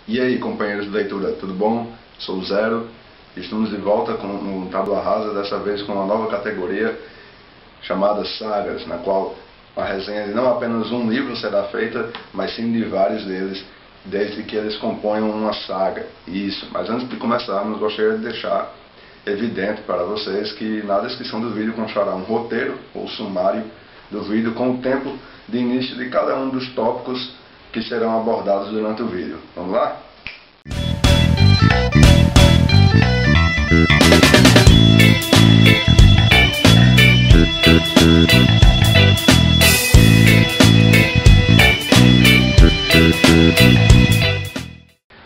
E aí, companheiros de leitura, tudo bom? Sou o Zero e estamos de volta no Tábua Rasa, dessa vez com uma nova categoria chamada Sagas, na qual a resenha de não apenas um livro será feita, mas sim de vários deles, desde que eles componham uma saga. Isso, mas antes de começarmos, gostaria de deixar evidente para vocês que na descrição do vídeo constará um roteiro ou sumário do vídeo com o tempo de início de cada um dos tópicos que serão abordados durante o vídeo. Vamos lá?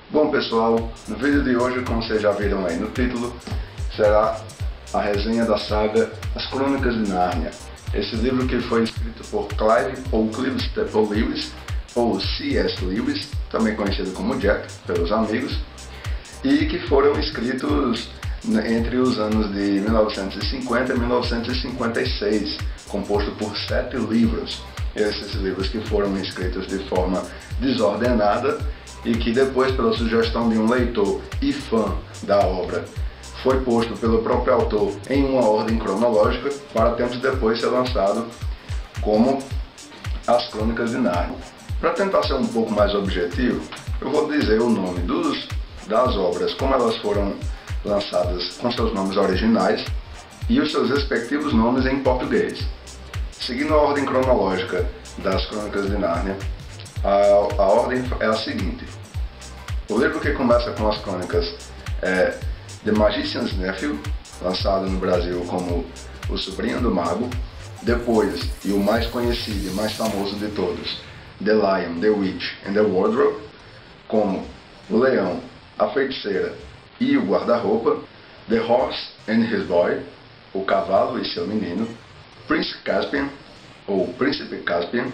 Bom pessoal, no vídeo de hoje, como vocês já viram aí no título, será a resenha da saga As Crônicas de Nárnia. Esse livro que foi escrito por Clive Staple Lewis, ou C.S. Lewis, também conhecido como Jack pelos amigos, e que foram escritos entre os anos de 1950 e 1956, composto por 7 livros. Esses livros que foram escritos de forma desordenada e que depois, pela sugestão de um leitor e fã da obra, foi posto pelo próprio autor em uma ordem cronológica para tempos depois ser lançado como As Crônicas de Nárnia. Para tentar ser um pouco mais objetivo, eu vou dizer o nome das obras, como elas foram lançadas com seus nomes originais e os seus respectivos nomes em português. Seguindo a ordem cronológica das Crônicas de Nárnia, a ordem é a seguinte. O livro que começa com as crônicas é The Magician's Nephew, lançado no Brasil como O Sobrinho do Mago. Depois, e o mais conhecido e mais famoso de todos, The Lion, The Witch and the Wardrobe, como O Leão, a Feiticeira e o Guarda-Roupa. The Horse and His Boy, O Cavalo e seu Menino. Prince Caspian, ou Príncipe Caspian.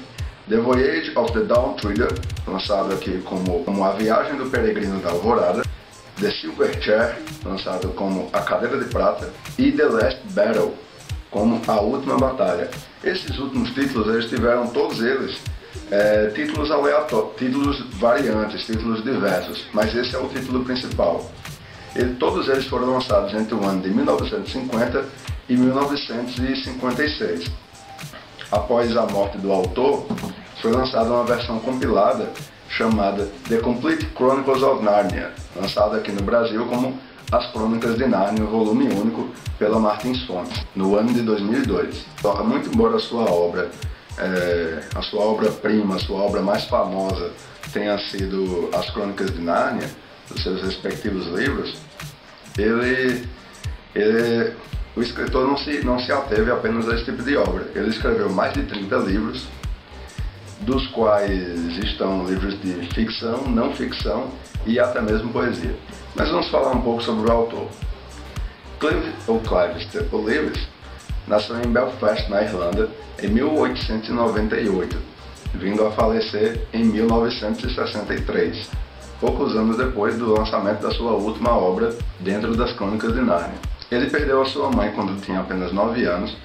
The Voyage of the Dawn Treader, lançado aqui como A Viagem do Peregrino da Alvorada. The Silver Chair, lançado como A Cadeira de Prata. E The Last Battle, como A Última Batalha. Esses últimos títulos, eles tiveram todos eles títulos aleatórios, títulos variantes, títulos diversos, mas esse é o título principal. Todos eles foram lançados entre o ano de 1950 e 1956. Após a morte do autor, foi lançada uma versão compilada chamada The Complete Chronicles of Narnia, lançada aqui no Brasil como As Crônicas de Nárnia, volume único, pela Martins Fontes, no ano de 2002. Muito embora a sua obra-prima, a sua obra mais famosa tenha sido As Crônicas de Nárnia, dos seus respectivos livros, o escritor não se ateve apenas a esse tipo de obra. Ele escreveu mais de 30 livros, dos quais estão livros de ficção, não ficção e até mesmo poesia. Mas vamos falar um pouco sobre o autor. Clive Staple Lewis nasceu em Belfast, na Irlanda, em 1898, vindo a falecer em 1963, poucos anos depois do lançamento da sua última obra dentro das Crônicas de Nárnia. Ele perdeu a sua mãe quando tinha apenas 9 anos,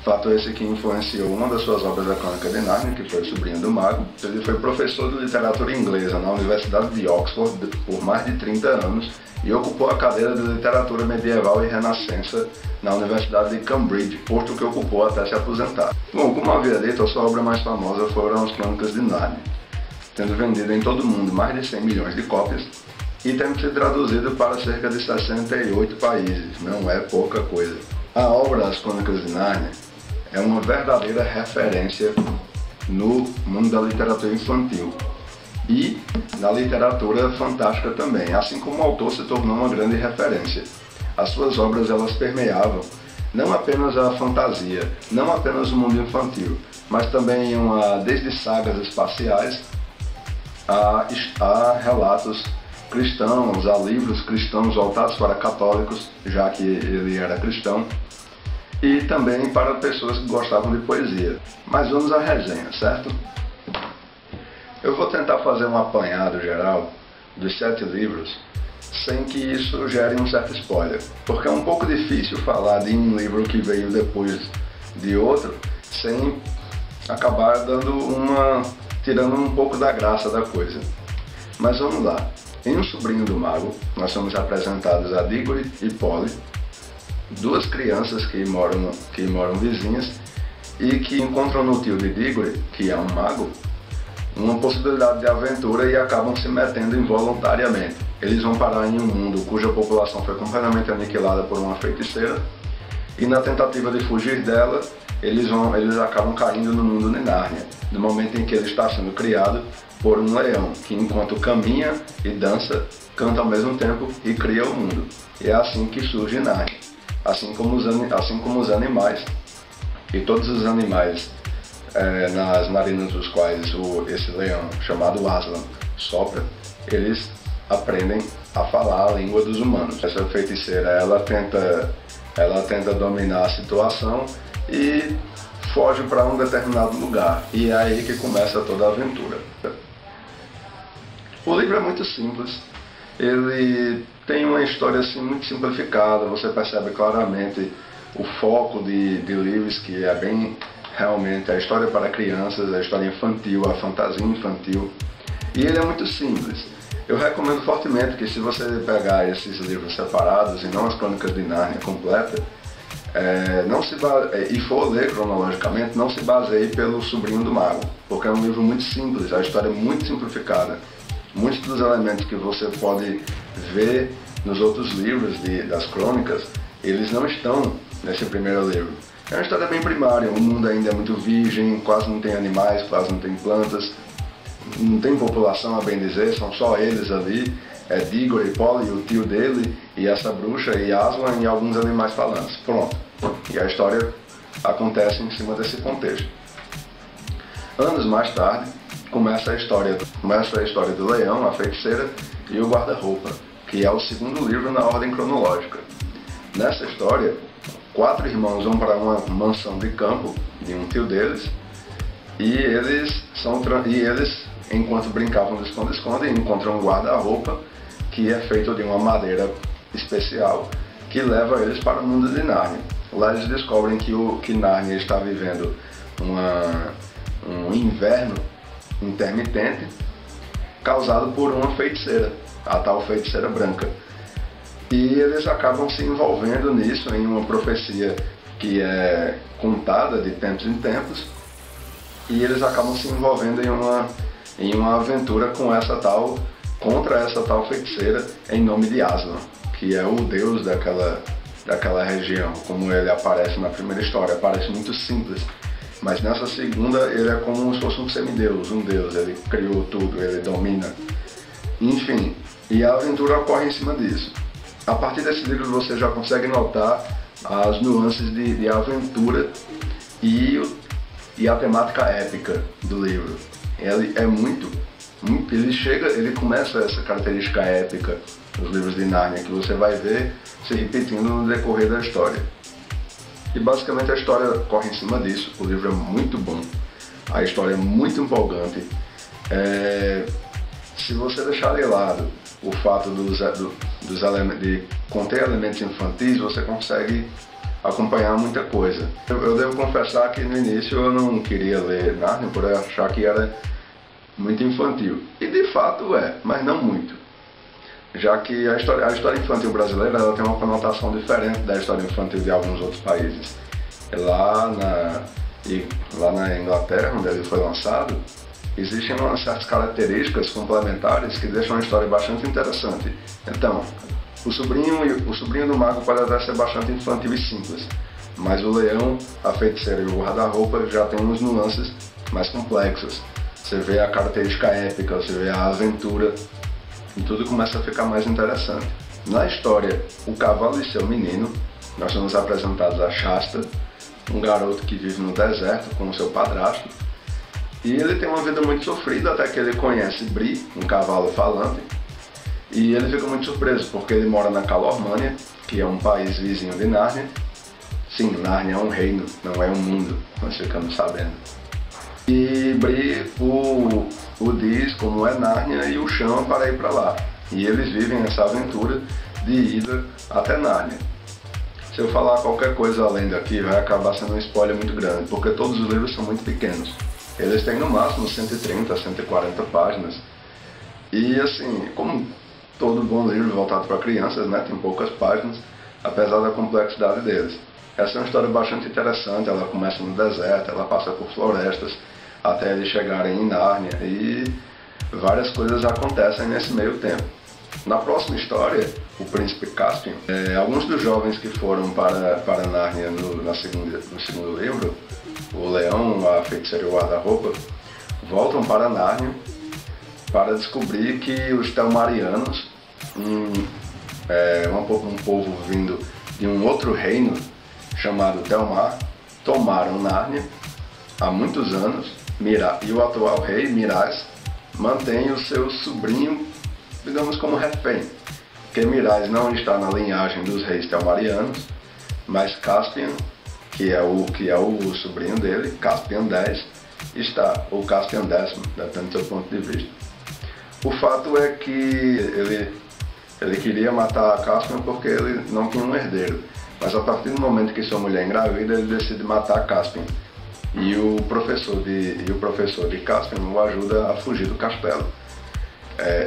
fato esse que influenciou uma das suas obras da Crônica de Nárnia, que foi O Sobrinho do Mago. Ele foi professor de literatura inglesa na Universidade de Oxford por mais de 30 anos e ocupou a cadeira de literatura medieval e renascença na Universidade de Cambridge, posto que ocupou até se aposentar. Bom, como havia dito, a sua obra mais famosa foram As Crônicas de Nárnia, tendo vendido em todo o mundo mais de 100 milhões de cópias e tendo sido traduzido para cerca de 68 países, não é pouca coisa. A obra As Crônicas de Nárnia é uma verdadeira referência no mundo da literatura infantil e na literatura fantástica também, assim como o autor se tornou uma grande referência. As suas obras, elas permeavam não apenas a fantasia, não apenas o mundo infantil, mas também iam desde sagas espaciais a relatos cristãos, a livros cristãos voltados para católicos, já que ele era cristão, e também para pessoas que gostavam de poesia. Mas vamos à resenha, certo? Eu vou tentar fazer um apanhado geral dos 7 livros, sem que isso gere um certo spoiler, porque é um pouco difícil falar de um livro que veio depois de outro, sem acabar tirando um pouco da graça da coisa. Mas vamos lá. Em O Sobrinho do Mago, nós somos apresentados a Diggory e Polly, duas crianças que moram vizinhas e que encontram no tio de Diggory, que é um mago, uma possibilidade de aventura e acabam se metendo involuntariamente. Eles vão parar em um mundo cuja população foi completamente aniquilada por uma feiticeira e na tentativa de fugir dela, eles acabam caindo no mundo de Nárnia, no momento em que ele está sendo criado por um leão, que enquanto caminha e dança, canta ao mesmo tempo e cria o mundo. E é assim que surge Nárnia. Assim como os animais, e todos os animais nas narinas dos quais esse leão, chamado Aslan, sopra, eles aprendem a falar a língua dos humanos. Essa feiticeira, ela tenta dominar a situação e foge para um determinado lugar. E é aí que começa toda a aventura. O livro é muito simples. Ele tem uma história assim muito simplificada. Você percebe claramente o foco de Lewis, que é bem realmente a história para crianças, a história infantil, a fantasia infantil. E ele é muito simples. Eu recomendo fortemente que, se você pegar esses livros separados e não as Crônicas de Nárnia completa, e for ler cronologicamente, não se baseie pelo Sobrinho do Mago, porque é um livro muito simples, a história é muito simplificada. Muitos dos elementos que você pode ver nos outros livros das crônicas, eles não estão nesse primeiro livro. É uma história bem primária, o mundo ainda é muito virgem, quase não tem animais, quase não tem plantas, não tem população, a bem dizer, são só eles ali, Diggory, Polly, o tio dele, e essa bruxa, e Aslan, e alguns animais falantes. Pronto. E a história acontece em cima desse contexto. Anos mais tarde, começa a história do leão, a feiticeira e o guarda-roupa, que é o segundo livro na ordem cronológica. Nessa história, 4 irmãos vão para uma mansão de campo de um tio deles, e eles, enquanto brincavam de esconde-esconde, encontram um guarda-roupa que é feito de uma madeira especial, que leva eles para o mundo de Nárnia. Lá eles descobrem que Nárnia está vivendo um inverno intermitente causado por uma feiticeira, a tal feiticeira branca. E eles acabam se envolvendo nisso, em uma profecia que é contada de tempos em tempos, e eles acabam se envolvendo em uma aventura contra essa tal feiticeira, em nome de Aslan, que é o deus daquela região. Como ele aparece na primeira história, parece muito simples, mas nessa segunda ele é como se fosse um semideus, um deus, ele criou tudo, ele domina. Enfim, e a aventura ocorre em cima disso. A partir desse livro você já consegue notar as nuances de aventura e a temática épica do livro. Ele começa essa característica épica dos livros de Nárnia, que você vai ver se repetindo no decorrer da história. E basicamente a história corre em cima disso. O livro é muito bom, a história é muito empolgante. Se você deixar de lado o fato de conter elementos infantis, você consegue acompanhar muita coisa. Eu devo confessar que no início eu não queria ler Nárnia por achar que era muito infantil. E de fato é, mas não muito. Já que a história infantil brasileira, ela tem uma conotação diferente da história infantil de alguns outros países. Lá na Inglaterra, onde ele foi lançado, existem certas características complementares que deixam a história bastante interessante. Então, o sobrinho do mago pode até ser bastante infantil e simples, mas o leão, a feiticeira e o guarda-roupa já tem uns nuances mais complexos. Você vê a característica épica, você vê a aventura, e tudo começa a ficar mais interessante. Na história O Cavalo e Seu Menino, nós somos apresentados a Shasta, um garoto que vive no deserto com o seu padrasto, e ele tem uma vida muito sofrida até que ele conhece Bree, um cavalo falante, e ele fica muito surpreso porque ele mora na Calormânia, que é um país vizinho de Nárnia. Sim, Nárnia é um reino, não é um mundo, nós ficamos sabendo. E Bree o diz como é Nárnia e o chama para ir para lá. E eles vivem essa aventura de ida até Nárnia. Se eu falar qualquer coisa além daqui, vai acabar sendo um spoiler muito grande, porque todos os livros são muito pequenos. Eles têm no máximo 130, 140 páginas. E assim, como todo bom livro voltado para crianças, né? Tem poucas páginas, apesar da complexidade deles. Essa é uma história bastante interessante, ela começa no deserto, ela passa por florestas, até eles chegarem em Nárnia, e várias coisas acontecem nesse meio tempo. Na próxima história, o Príncipe Caspian, alguns dos jovens que foram para Nárnia no segundo livro, o Leão, a Feiticeira e o Guarda-Roupa, voltam para Nárnia para descobrir que os Telmarianos, um povo vindo de um outro reino chamado Telmar, tomaram Nárnia há muitos anos, e o atual rei, Miraz, mantém o seu sobrinho, digamos, como refém, porque Miraz não está na linhagem dos reis Telmarianos, mas Caspian, que é o sobrinho dele, Caspian X, está, ou Caspian X, depende do seu ponto de vista. O fato é que ele queria matar Caspian porque ele não tinha um herdeiro, mas a partir do momento que sua mulher engravida, ele decide matar Caspian. E o professor de Caspian o ajuda a fugir do castelo.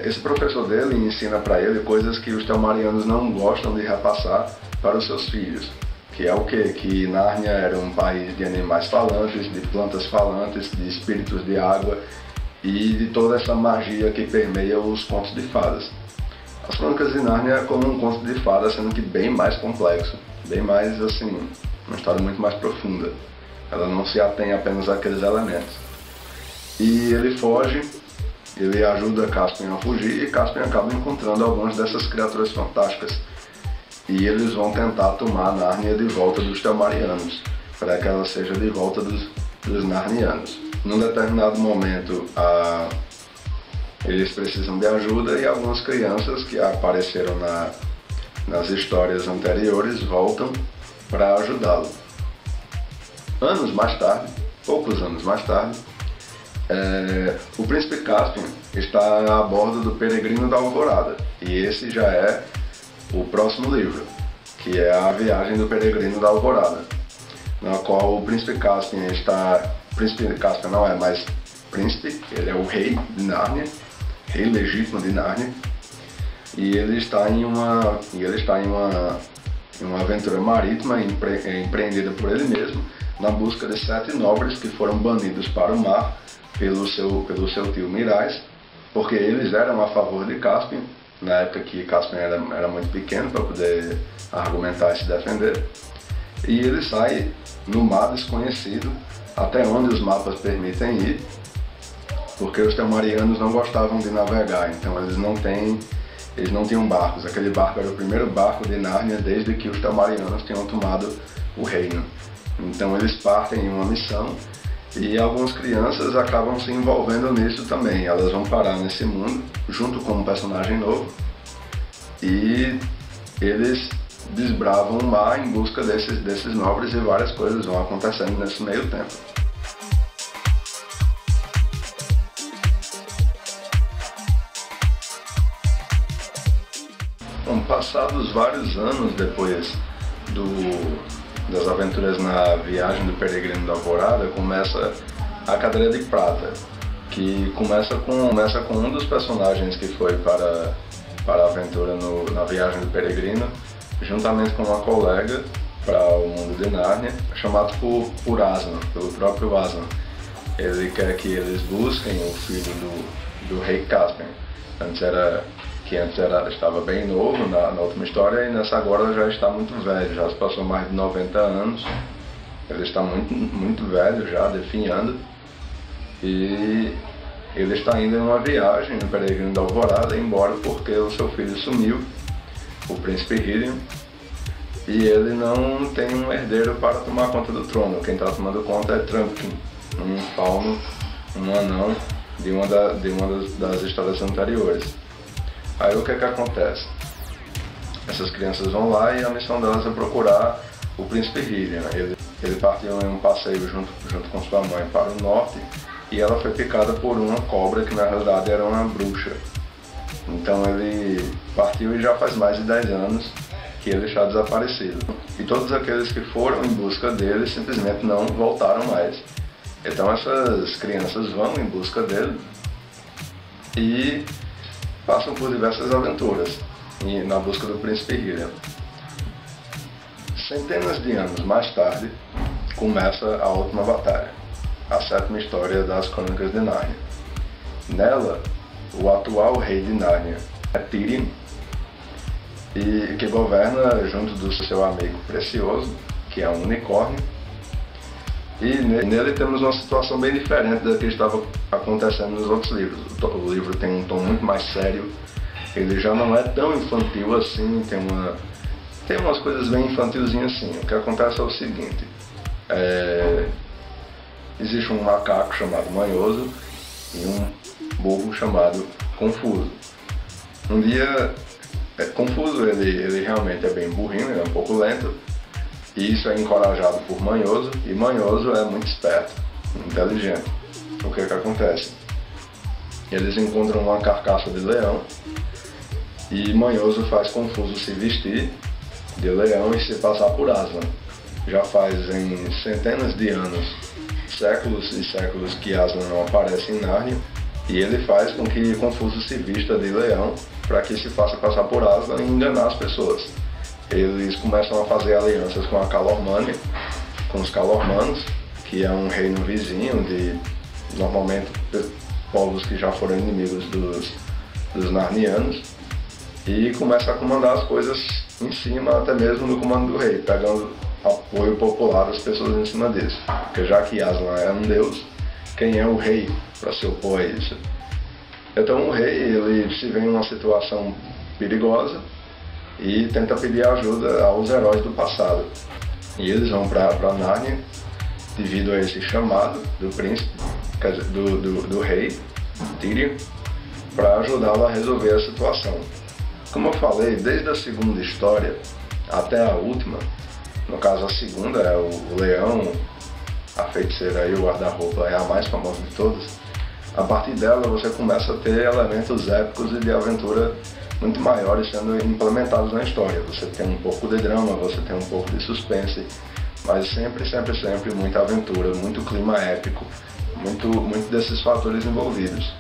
Esse professor dele ensina para ele coisas que os Telmarianos não gostam de repassar para os seus filhos, que é o quê? Que Nárnia era um país de animais falantes, de plantas falantes, de espíritos de água e de toda essa magia que permeia os contos de fadas. As Crônicas de Nárnia é como um conto de fadas, sendo que bem mais complexo, bem mais, assim, uma história muito mais profunda. Ela não se atém apenas àqueles elementos. E ele foge, ele ajuda Caspian a fugir, e Caspian acaba encontrando algumas dessas criaturas fantásticas. E eles vão tentar tomar Nárnia de volta dos Telmarianos, para que ela seja de volta dos Narnianos. Num determinado momento, eles precisam de ajuda, e algumas crianças que apareceram nas histórias anteriores voltam para ajudá-lo. Anos mais tarde, poucos anos mais tarde, o Príncipe Caspian está a bordo do Peregrino da Alvorada, e esse já é o próximo livro, que é a Viagem do Peregrino da Alvorada, na qual o Príncipe Caspian está... Príncipe Caspian não é mais príncipe, ele é o rei de Nárnia, rei legítimo de Nárnia, e ele está em uma aventura marítima empreendida por ele mesmo, na busca de 7 nobres que foram banidos para o mar pelo seu tio Miraz, porque eles eram a favor de Caspian, na época que Caspian era muito pequeno para poder argumentar e se defender. E ele sai no mar desconhecido, até onde os mapas permitem ir, porque os Telmarianos não gostavam de navegar, então eles não tinham barcos. Aquele barco era o primeiro barco de Nárnia desde que os Telmarianos tinham tomado o reino. Então eles partem em uma missão, e algumas crianças acabam se envolvendo nisso também. Elas vão parar nesse mundo, junto com um personagem novo, e eles desbravam o mar em busca desses nobres, e várias coisas vão acontecendo nesse meio tempo. Bom, passados vários anos depois das aventuras na Viagem do Peregrino da Alvorada, começa a Cadeira de Prata, que começa com um dos personagens que foi para a aventura na Viagem do Peregrino, juntamente com uma colega para o mundo de Nárnia, chamado por Aslan, pelo próprio Aslan. Ele quer que eles busquem o filho do rei Caspian, que antes estava bem novo na última história, e nessa agora já está muito velho, já se passou mais de 90 anos, ele está muito, muito velho já, definhando, e ele está indo em uma viagem no Peregrino da Alvorada, embora porque o seu filho sumiu, o príncipe Hirion, e ele não tem um herdeiro para tomar conta do trono. Quem está tomando conta é Trumpkin, um fauno, um anão de uma das histórias anteriores. Aí o que acontece? Essas crianças vão lá, e a missão delas é procurar o príncipe Hirion. Ele partiu em um passeio junto com sua mãe para o norte, e ela foi picada por uma cobra que na realidade era uma bruxa. Então ele partiu, e já faz mais de 10 anos que ele está desaparecido. E todos aqueles que foram em busca dele simplesmente não voltaram mais. Então essas crianças vão em busca dele, e passam por diversas aventuras na busca do príncipe Hiriam. Centenas de anos mais tarde, começa a última batalha, a sétima história das Crônicas de Nárnia. Nela, o atual rei de Nárnia é Tirion, e que governa junto do seu amigo precioso, que é um unicórnio. E nele temos uma situação bem diferente da que estava acontecendo nos outros livros. O livro tem um tom muito mais sério, ele já não é tão infantil assim, tem umas coisas bem infantilzinhas assim. O que acontece é o seguinte, existe um macaco chamado Manhoso e um burro chamado Confuso. Um dia, Confuso ele realmente é bem burrinho, ele é um pouco lento, e isso é encorajado por Manhoso, e Manhoso é muito esperto, inteligente. O que acontece? Eles encontram uma carcaça de leão, e Manhoso faz Confuso se vestir de leão e se passar por Aslan. Já fazem centenas de anos, séculos e séculos que Aslan não aparece em Nárnia, e ele faz com que Confuso se vista de leão para que se faça passar por Aslan e enganar as pessoas. Eles começam a fazer alianças com a Calormânia, com os Calormanos, que é um reino vizinho de, normalmente, povos que já foram inimigos dos Narnianos, e começa a comandar as coisas em cima até mesmo do comando do rei, pegando apoio popular das pessoas em cima disso. Porque já que Aslan é um deus, quem é o rei para se opor a isso? Então o rei ele se vê em uma situação perigosa e tenta pedir ajuda aos heróis do passado. E eles vão para Nárnia devido a esse chamado do príncipe, quer dizer, do rei, Tirion, para ajudá-lo a resolver a situação. Como eu falei, desde a segunda história até a última, no caso a segunda é o leão, a feiticeira e o guarda-roupa é a mais famosa de todas. A partir dela você começa a ter elementos épicos e de aventura muito maiores sendo implementados na história. Você tem um pouco de drama, você tem um pouco de suspense, mas sempre muita aventura, muito clima épico, muito desses fatores envolvidos.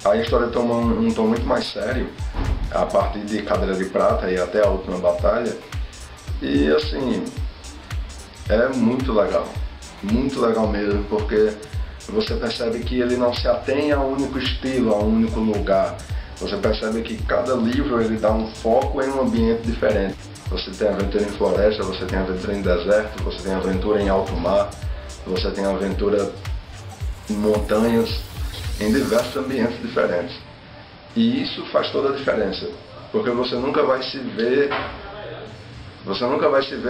A história toma um tom muito mais sério a partir de Cadeira de Prata e até a última batalha, e assim, é muito legal mesmo, porque você percebe que ele não se atém a um único estilo, a um único lugar. Você percebe que cada livro ele dá um foco em um ambiente diferente. Você tem aventura em floresta, você tem aventura em deserto, você tem aventura em alto mar, você tem aventura em montanhas, em diversos ambientes diferentes. E isso faz toda a diferença, porque você nunca vai se ver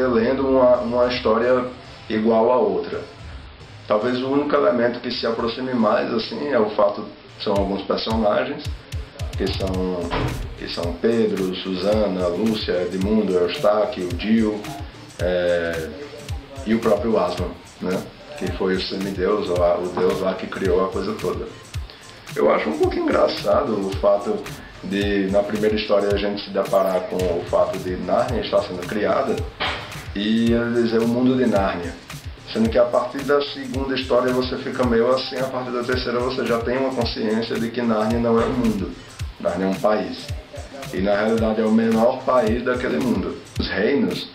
lendo uma história igual a outra. Talvez o único elemento que se aproxime mais assim é o fato são alguns personagens que são Pedro, Susana, Lúcia, Edmundo, Eustáquio, Dio, e o próprio Aslan, né? Que foi o semideus, o deus lá que criou a coisa toda. Eu acho um pouco engraçado o fato de, na primeira história, a gente se deparar com o fato de Nárnia estar sendo criada e ele dizer o mundo de Nárnia. Sendo que a partir da segunda história você fica meio assim, a partir da terceira você já tem uma consciência de que Nárnia não é um mundo, Nárnia é um país. E na realidade é o menor país daquele mundo. Os reinos,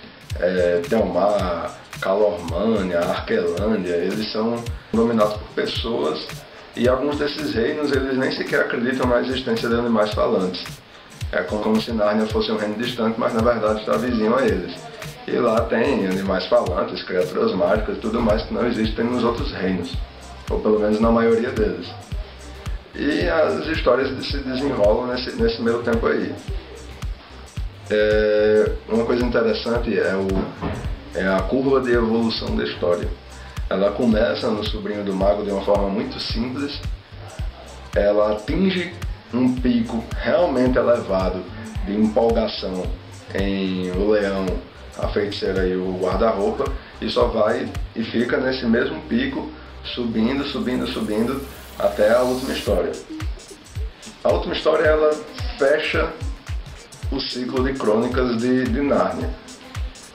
Telmar, Calormânia, Arquelândia, eles são dominados por pessoas, e alguns desses reinos eles nem sequer acreditam na existência de animais falantes. É como se Nárnia fosse um reino distante, mas na verdade está vizinho a eles. E lá tem animais falantes, criaturas mágicas e tudo mais que não existem nos outros reinos, ou pelo menos na maioria deles. E as histórias se desenrolam nesse meio tempo aí. Uma coisa interessante é a curva de evolução da história. Ela começa no Sobrinho do Mago de uma forma muito simples, ela atinge um pico realmente elevado de empolgação em O Leão, a Feiticeira e o Guarda-Roupa, e só vai e fica nesse mesmo pico, subindo até a última história. A última história ela fecha o ciclo de crônicas de Nárnia.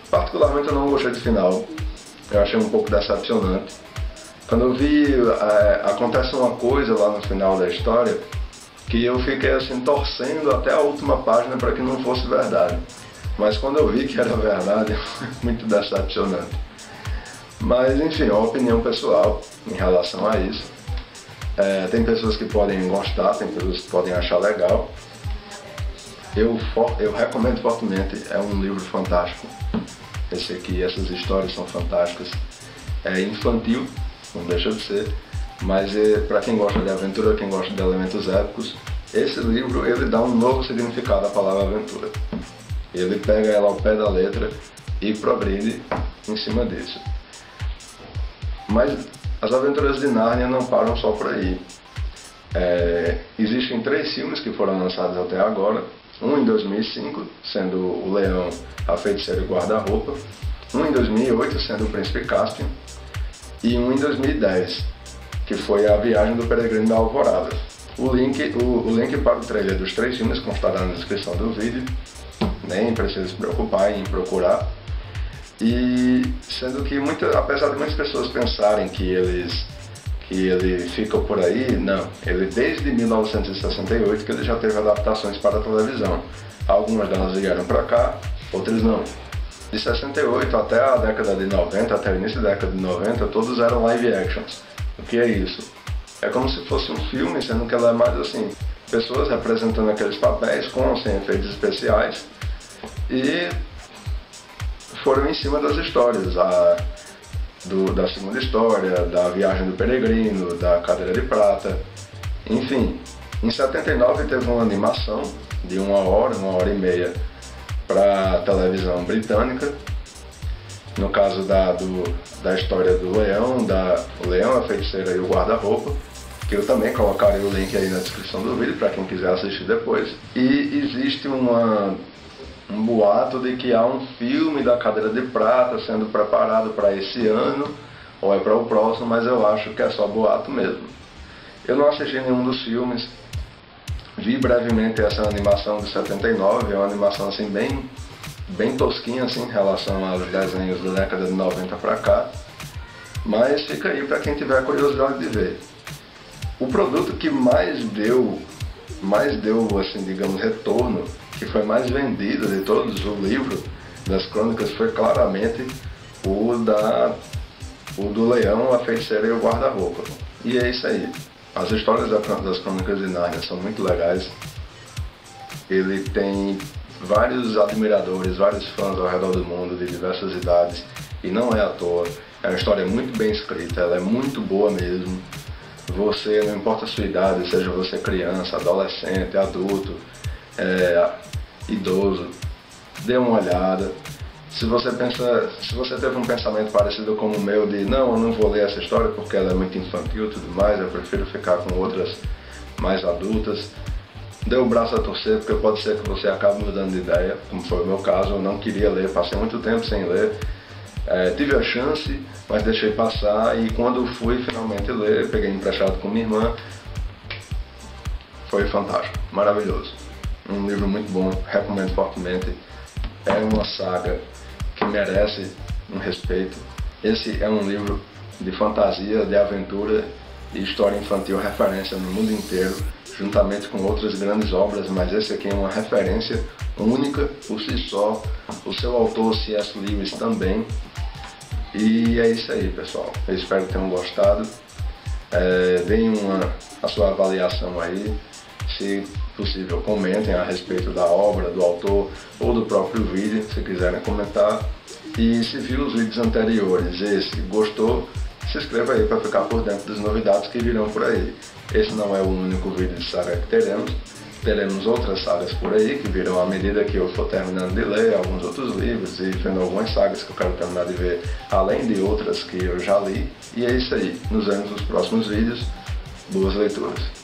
Particularmente eu não gostei do final, eu achei um pouco decepcionante. Quando eu vi, acontece uma coisa lá no final da história que eu fiquei assim torcendo até a última página para que não fosse verdade. Mas quando eu vi que era verdade, muito decepcionante. Mas enfim, é uma opinião pessoal em relação a isso. Tem pessoas que podem gostar, tem pessoas que podem achar legal. Eu recomendo fortemente, é um livro fantástico. Esse aqui, essas histórias são fantásticas. É infantil, não deixa de ser, mas para quem gosta de aventura, quem gosta de elementos épicos, esse livro ele dá um novo significado à palavra aventura. Ele pega ela ao pé da letra e progride em cima disso. Mas as aventuras de Nárnia não param só por aí. Existem 3 filmes que foram lançados até agora. Um em 2005, sendo O Leão, a Feiticeira e o Guarda-Roupa. Um em 2008, sendo O Príncipe Caspian. E um em 2010, que foi A Viagem do Peregrino da Alvorada. O link para o trailer dos 3 filmes constará na descrição do vídeo. Nem precisa se preocupar em procurar. E sendo que, apesar de muitas pessoas pensarem que ele fica por aí, não. Ele desde 1968 que ele já teve adaptações para a televisão. Algumas delas vieram para cá, outras não. De 68 até a década de 90, até o início da década de 90, todos eram live actions. O que é isso? É como se fosse um filme, sendo que ela é mais assim, pessoas representando aqueles papéis com sem efeitos especiais. E foram em cima das histórias, da segunda história, da Viagem do Peregrino, da Cadeira de Prata, enfim. Em 79 teve uma animação de 1 hora e meia para a televisão britânica, no caso da história do Leão, o Leão, a Feiticeira e o Guarda-Roupa, que eu também colocarei o link aí na descrição do vídeo para quem quiser assistir depois. E existe um boato de que há um filme da Cadeira de Prata sendo preparado para esse ano, ou é para o próximo, mas eu acho que é só boato mesmo. Eu não assisti nenhum dos filmes, vi brevemente essa animação de 79, é uma animação assim bem tosquinha assim, em relação aos desenhos da década de 90 para cá, mas fica aí para quem tiver curiosidade de ver. O produto que mais deu assim, digamos, retorno, que foi mais vendido de todos o livro das crônicas, foi claramente o do Leão, a Feiticeira e o Guarda-Roupa. E é isso aí. As histórias das crônicas de Nárnia são muito legais. Ele tem vários admiradores, vários fãs ao redor do mundo, de diversas idades, e não é à toa. É uma história muito bem escrita, ela é muito boa mesmo. Você, não importa a sua idade, seja você criança, adolescente, adulto, idoso, dê uma olhada. Se você teve um pensamento parecido como o meu de não, eu não vou ler essa história porque ela é muito infantil e tudo mais, eu prefiro ficar com outras mais adultas, dê o braço a torcer, porque pode ser que você acabe mudando de ideia, como foi o meu caso. Eu não queria ler, passei muito tempo sem ler, tive a chance, mas deixei passar, e quando fui finalmente ler, peguei emprestado com minha irmã, foi fantástico, maravilhoso. Um livro muito bom, recomendo fortemente. É uma saga que merece um respeito. Esse é um livro de fantasia, de aventura e história infantil, referência no mundo inteiro, juntamente com outras grandes obras, mas esse aqui é uma referência única por si só. O seu autor, C.S. Lewis, também. E é isso aí, pessoal. Eu espero que tenham gostado. Deem a sua avaliação aí. Se possível, comentem a respeito da obra, do autor ou do próprio vídeo, se quiserem comentar. E se viu os vídeos anteriores e se gostou, se inscreva aí para ficar por dentro das novidades que virão por aí. Esse não é o único vídeo de saga que teremos. Teremos outras sagas por aí que virão à medida que eu for terminando de ler alguns outros livros e vendo algumas sagas que eu quero terminar de ver, além de outras que eu já li. E é isso aí. Nos vemos nos próximos vídeos. Boas leituras.